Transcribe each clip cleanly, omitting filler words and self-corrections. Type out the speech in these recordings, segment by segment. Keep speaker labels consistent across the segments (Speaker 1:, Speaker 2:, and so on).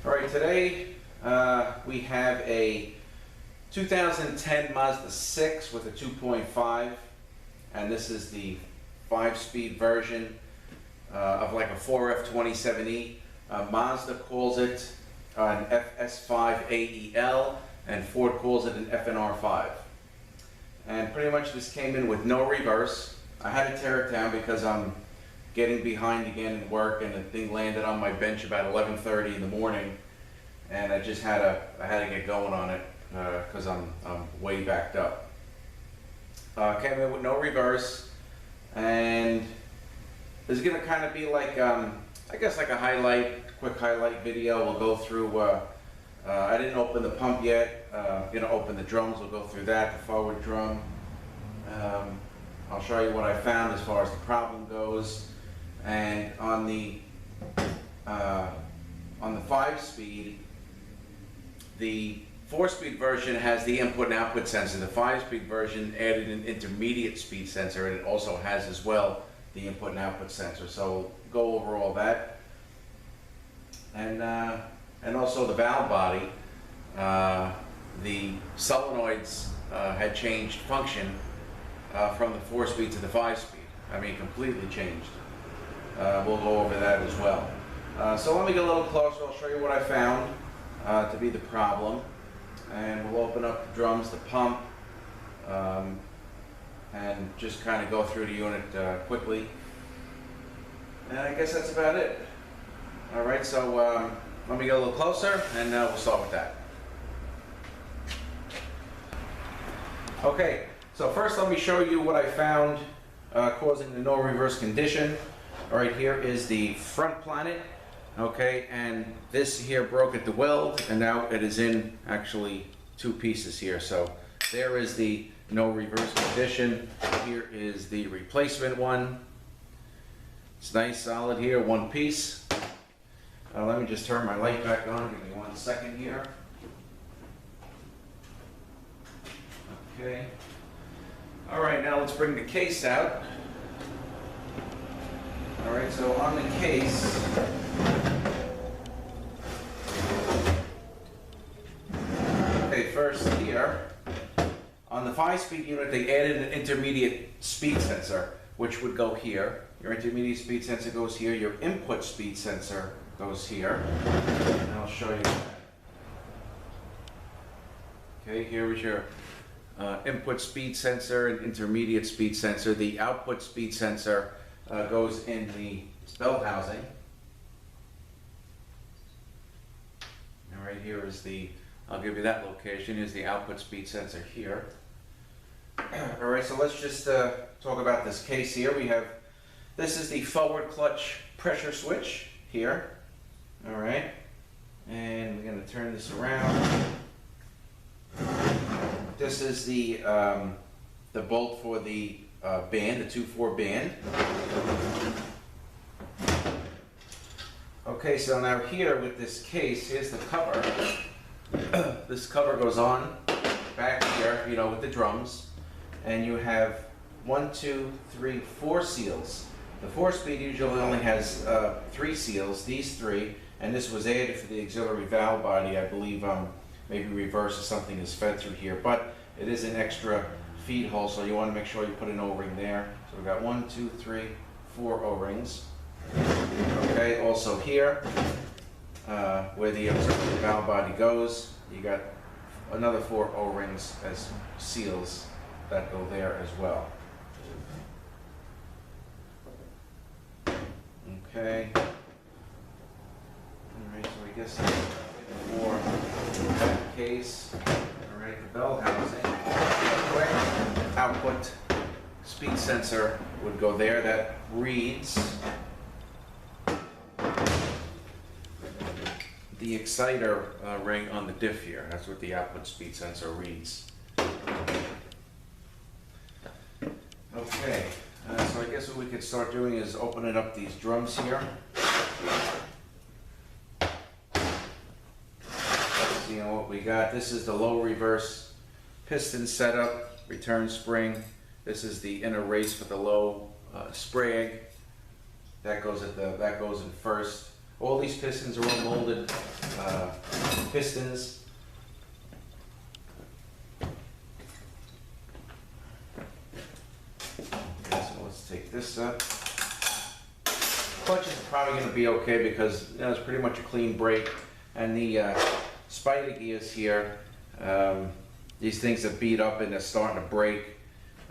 Speaker 1: All right, today we have a 2010 Mazda 6 with a 2.5, and this is the 5-speed version of like a 4F27E. Mazda calls it an FS5AEL, and Ford calls it an FNR5. And pretty much this came in with no reverse. I had to tear it down because I'm getting behind again in work, and the thing landed on my bench about 11:30 in the morning, and I just had to get going on it because I'm way backed up. Came in with no reverse, and this is going to kind of be like I guess like a quick highlight video. We'll go through. I didn't open the pump yet. Gonna open the drums. We'll go through that. The forward drum. I'll show you what I found as far as the problem goes. And on the 5-speed, the 4-speed version has the input and output sensor. The 5-speed version added an intermediate speed sensor, and it also has as well the input and output sensor. So we'll go over all that, and also the valve body. The solenoids had changed function from the 4-speed to the 5-speed. I mean, completely changed. We'll go over that as well. So let me get a little closer. I'll show you what I found to be the problem, and we'll open up the drums, the pump, and just kind of go through the unit quickly. And I guess that's about it. All right, so let me get a little closer, and we'll start with that. Okay, so first let me show you what I found causing the no reverse condition. All right, here is the front planet, okay, and this here broke at the weld, and now it is in actually two pieces here. So there is the no reverse condition. Here is the replacement one. It's nice, solid here, one piece. Let me just turn my light back on. Give me 1 second here. Okay. All right, now let's bring the case out. All right, so on the case, okay, first here, on the 5-speed unit, they added an intermediate speed sensor, which would go here. Your intermediate speed sensor goes here. Your input speed sensor goes here. And I'll show you that. Okay, here is your input speed sensor and intermediate speed sensor. The output speed sensor goes in the belt housing. And right here is the, I'll give you that location, is the output speed sensor here. All right, so let's just talk about this case here. We have, this is the forward clutch pressure switch here. All right, and we're going to turn this around. This is the bolt for the band, the 2-4 band. Okay, so now here with this case, here's the cover. This cover goes on back here, you know, with the drums, and you have 1, 2, 3, 4 seals. The 4-speed usually only has 3 seals, these 3, and this was added for the auxiliary valve body. I believe maybe reverse or something is fed through here, but it is an extra feed hole, so you want to make sure you put an O-ring there. So we've got 1, 2, 3, 4 O-rings. Okay, also here, where the auxiliary valve body goes, you got another 4 O-rings as seals that go there as well. Okay. Alright, so I guess that's more that case. Alright, the bell housing. Output speed sensor would go there. That reads the exciter ring on the diff here. That's what the output speed sensor reads. Okay, so I guess what we could start doing is opening up these drums here. See what we got. This is the low reverse piston setup, return spring. This is the inner race for the low spraying. That goes in first. All these pistons are all molded pistons. Okay, so let's take this up. Clutch is probably going to be okay because it's pretty much a clean brake, and the spider gears here, these things are beat up and they're starting to break,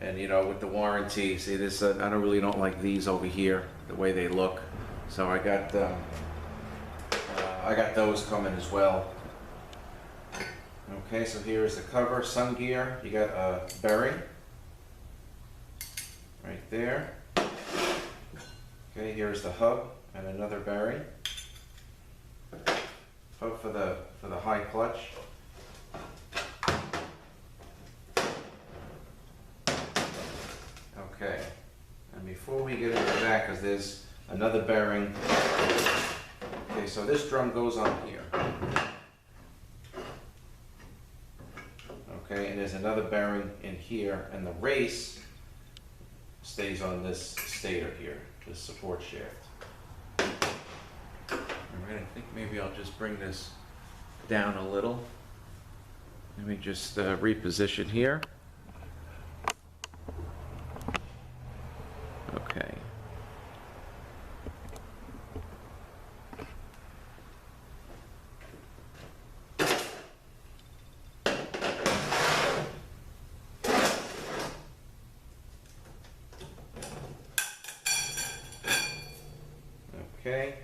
Speaker 1: and with the warranty, see this, I don't like these over here the way they look, so I got those coming as well. Okay, so here is the cover, sun gear. You got a bearing right there. Okay, here's the hub and another bearing. Hub for the high clutch. Okay, and before we get into that, because there's another bearing. Okay, so this drum goes on here. Okay, and there's another bearing in here, and the race stays on this stator here, this support shaft. Alright, I think maybe I'll just bring this down a little. Let me just reposition here. Okay. Okay.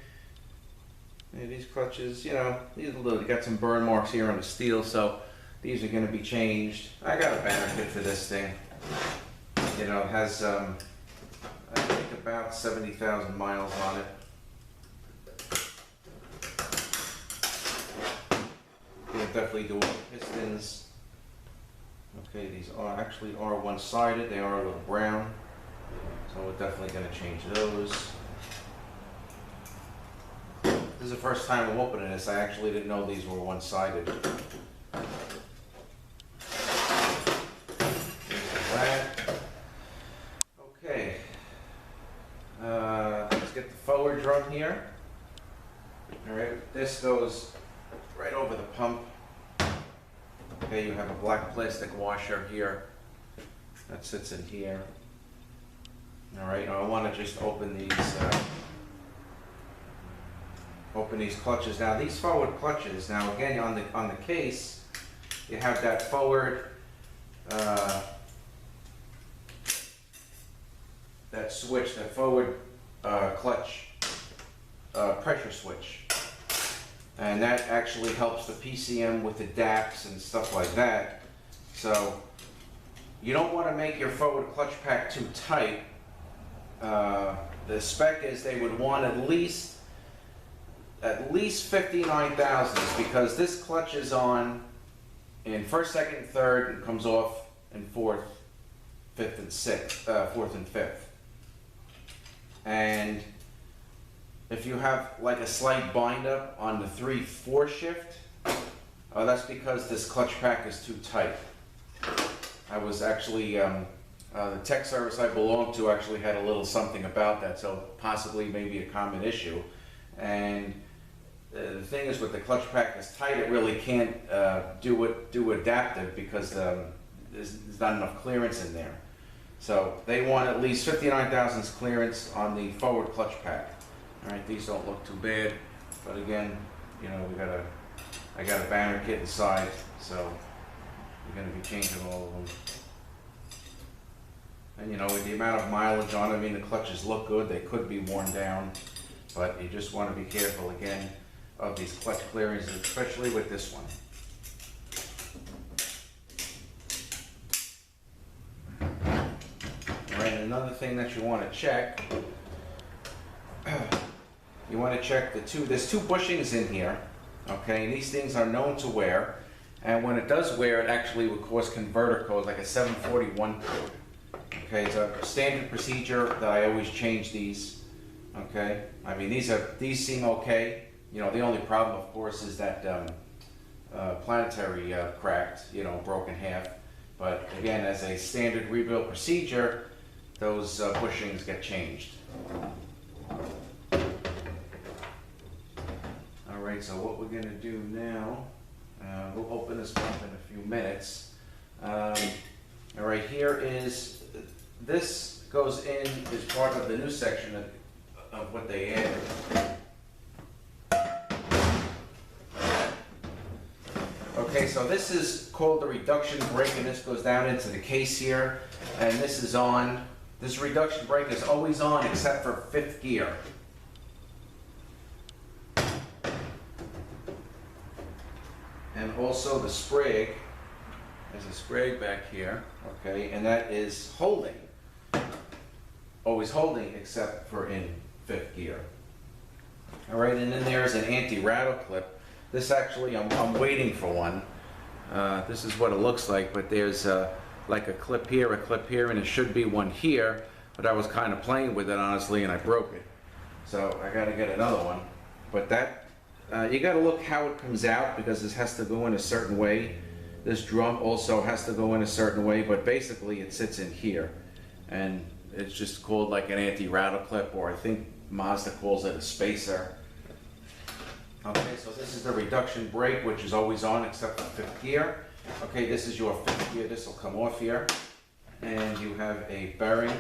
Speaker 1: And these clutches, these got some burn marks here on the steel, so these are going to be changed. I got a banner kit for this thing. It has I think about 70,000 miles on it. We'll definitely do all the pistons. Okay, these are actually one-sided. They are a little brown, so we're definitely going to change those. This is the first time I'm opening this. I actually didn't know these were one-sided. Okay. Let's get the forward drum here. Alright, this goes right over the pump. Okay, you have a black plastic washer here that sits in here. Alright, now I want to just open these clutches. Now these forward clutches, now again on the case, you have that forward that switch, that forward clutch pressure switch, and that actually helps the PCM with the DAPs and stuff like that. So you don't want to make your forward clutch pack too tight. The spec is they would want at least 59 thousandths, because this clutch is on in first, second, third, and comes off in fourth, fifth, and sixth, fourth and fifth. And if you have like a slight bind up on the 3/4 shift, that's because this clutch pack is too tight. I was actually, the tech service I belonged to actually had a little something about that, so possibly maybe a common issue. And the thing is, with the clutch pack is tight, it really can't do adaptive because there's not enough clearance in there. So they want at least 59 thousandths clearance on the forward clutch pack. All right, these don't look too bad, but again, I got a banner kit inside, so we're going to be changing all of them. And with the amount of mileage on it, I mean, the clutches look good. They could be worn down, but you just want to be careful again of these clutch clearances, especially with this one. All right, and another thing that you want to check, you want to check there's two bushings in here, okay, and these things are known to wear, and when it does wear, it actually would cause converter code, like a 741 code. Okay, it's a standard procedure that I always change these. Okay, I mean these seem okay. The only problem, of course, is that planetary cracked, broke in half. But again, as a standard rebuild procedure, those bushings get changed. right, so what we're gonna do now, we'll open this up in a few minutes. All right, here is, this goes in as part of the new section of what they added. Okay, so this is called the reduction brake, and this goes down into the case here, and this is on. This reduction brake is always on except for fifth gear. And also the sprig, there's a sprig back here, okay, and that is holding, always holding except for in fifth gear. All right, and then there's an anti-rattle clip. This actually, I'm waiting for one. This is what it looks like, but there's like a clip here, and it should be one here, but I was kind of playing with it honestly and I broke it. So I gotta get another one. But that, you gotta look how it comes out because this has to go in a certain way. This drum also has to go in a certain way, but basically it sits in here. And it's just called like an anti-rattle clip, or I think Mazda calls it a spacer. Okay, so this is the reduction brake, which is always on except for fifth gear. Okay, this is your fifth gear. This will come off here. And you have a bearing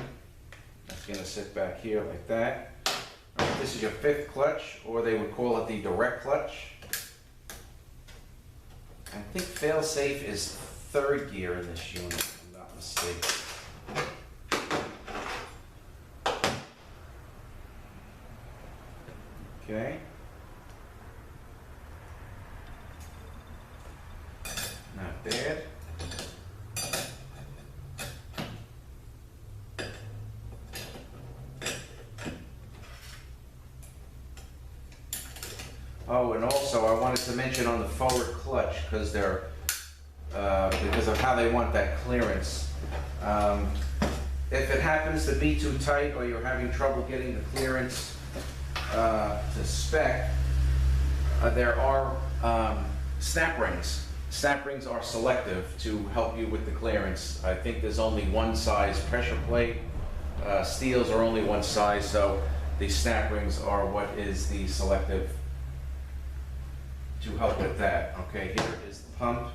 Speaker 1: that's going to sit back here like that. All right, this is your fifth clutch, or they would call it the direct clutch. I think fail-safe is third gear in this unit, if I'm not mistaken. Okay. Not bad. Oh, and also I wanted to mention on the forward clutch, because they're because of how they want that clearance. If it happens to be too tight, or you're having trouble getting the clearance to spec, there are snap rings. Snap rings are selective to help you with the clearance. I think there's only one size pressure plate. Steels are only one size, so the snap rings are what is the selective to help with that. Okay, here is the pump.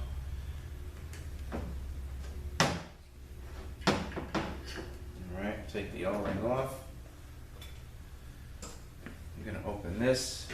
Speaker 1: All right, take the O-ring off. I'm gonna open this.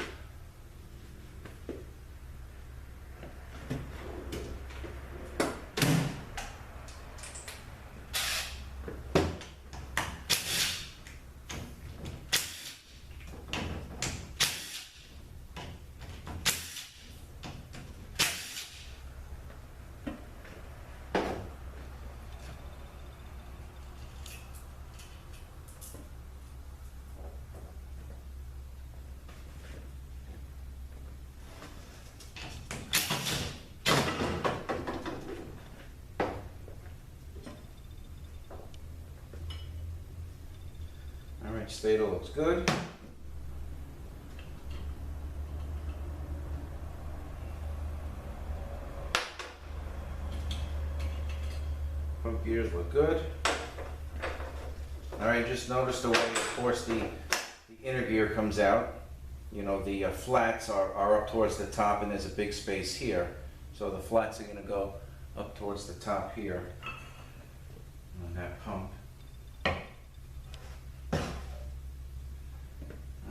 Speaker 1: All right, stator looks good. Pump gears look good. All right, just notice the way, of course, the inner gear comes out. You know, the flats are up towards the top, and there's a big space here. So the flats are gonna go up towards the top here on that pump.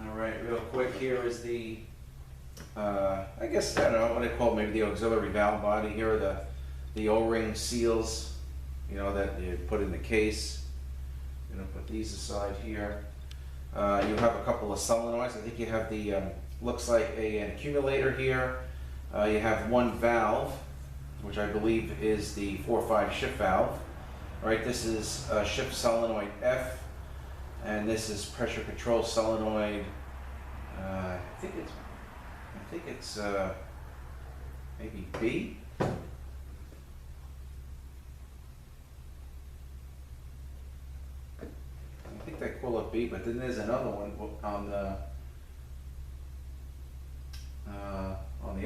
Speaker 1: Alright, real quick, here is the, I guess, I don't know what they call it, maybe the auxiliary valve body. Here are the O-ring seals, you know, that you put in the case. I'm going to put these aside here. You have a couple of solenoids. I think you have the, looks like an accumulator here. You have one valve, which I believe is the 4-5 shift valve. Alright, this is shift solenoid F. And this is pressure control solenoid. I think it's maybe B. I think they call it B, but then there's another one on the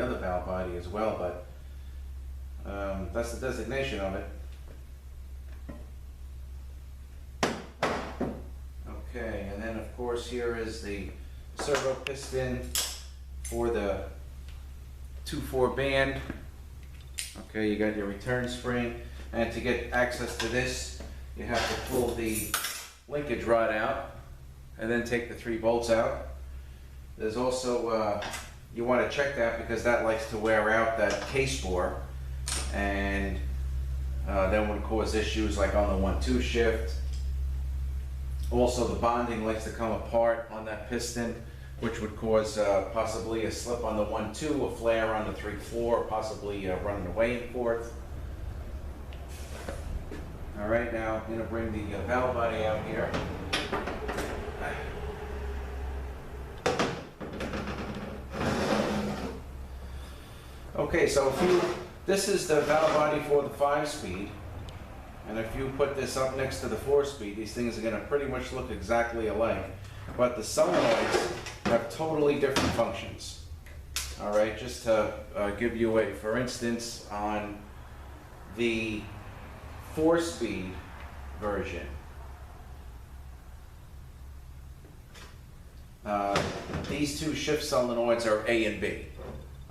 Speaker 1: other valve body as well. But that's the designation of it. Okay, and then of course here is the servo piston for the 2/4 band. Okay, you got your return spring, and to get access to this, you have to pull the linkage rod out and then take the 3 bolts out. There's also, you want to check that because that likes to wear out that case bore, and then would cause issues like on the 1-2 shift. Also, the bonding likes to come apart on that piston, which would cause possibly a slip on the 1-2, a flare on the 3/4, possibly running away and forth. All right, now I'm going to bring the valve body out here. Okay, so this is the valve body for the 5-speed, and if you put this up next to the 4-speed, these things are going to pretty much look exactly alike, but the solenoids have totally different functions. All right, just to give you a, for instance, on the 4-speed version, these 2 shift solenoids are A and B.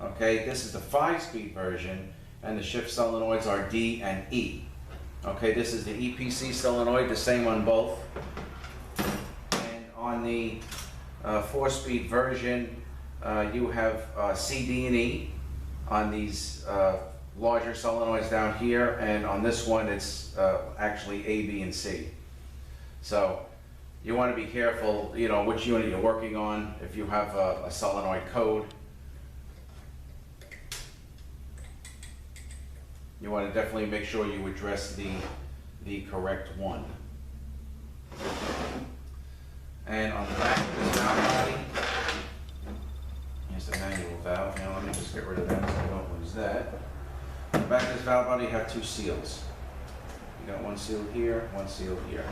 Speaker 1: Okay, this is the 5-speed version, and the shift solenoids are D and E. Okay, this is the EPC solenoid, the same on both. And on the 4-speed version, you have C, D, and E on these larger solenoids down here, and on this one it's actually A, B, and C. So you want to be careful, you know, which unit you're working on. If you have a solenoid code, you want to definitely make sure you address the correct one. And on the back of this valve body, here's the manual valve. Now let me just get rid of that so I don't lose that. On the back of this valve body, you have 2 seals. You got 1 seal here, 1 seal here.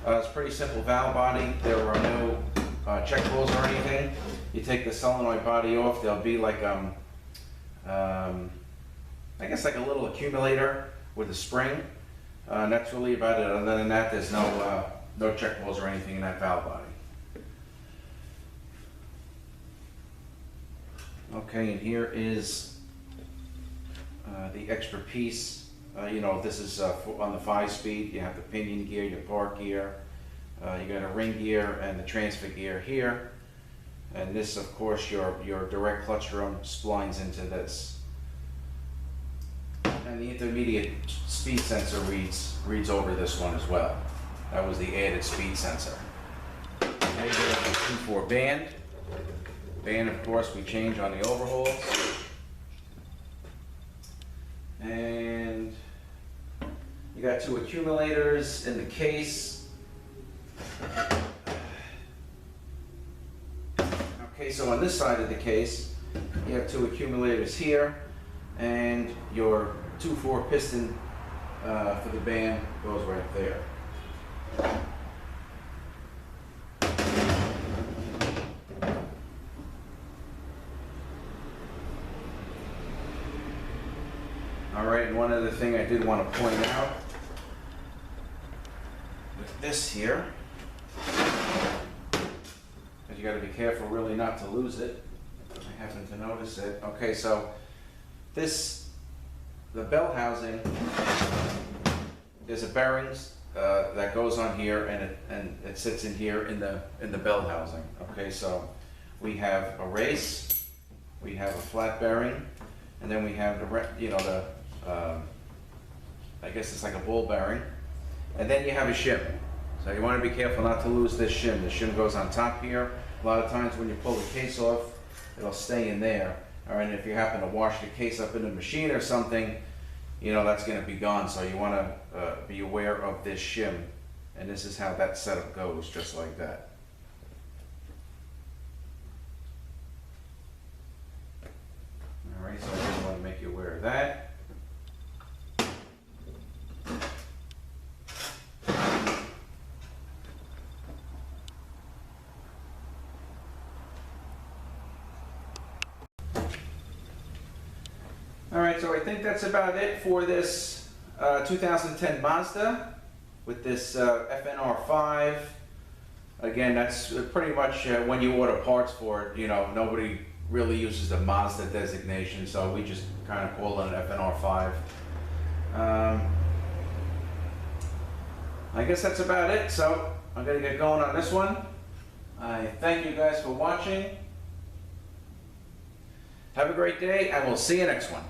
Speaker 1: It's a pretty simple valve body. There are no check pulls or anything. You take the solenoid body off, there'll be like I guess like a little accumulator with a spring. And that's really about it. Other than that, there's no check pulls or anything in that valve body. Okay, and here is the extra piece. You know, this is on the 5-speed. You have the pinion gear, your park gear. You got a ring gear and the transfer gear here. And this, of course, your direct clutch drum splines into this. And the intermediate speed sensor reads over this one as well. That was the added speed sensor. Okay, we have the 2/4 band. Band, of course, we change on the overhauls. And you got 2 accumulators in the case. Okay, so on this side of the case, you have 2 accumulators here, and your 2/4 piston for the band goes right there. All right, and one other thing I did want to point out with this here, you got to be careful really not to lose it. I happen to notice it. Okay, so the bell housing, there's a bearings that goes on here, and it sits in here in the bell housing. Okay, so we have a race, we have a flat bearing, and then we have the I guess it's like a ball bearing, and then you have a shim. So you want to be careful not to lose this shim. The shim goes on top here. A lot of times when you pull the case off, it'll stay in there. All right, and if you happen to wash the case up in the machine or something, you know, that's going to be gone. So you want to be aware of this shim. And this is how that setup goes, just like that. All right, so I just want to make you aware of that. All right, so I think that's about it for this 2010 Mazda with this FNR5. Again, that's pretty much when you order parts for it, you know, nobody really uses the Mazda designation, so we just kind of call it an FNR5. I guess that's about it, so I'm gonna get going on this one. I thank you guys for watching. Have a great day, and we'll see you next one.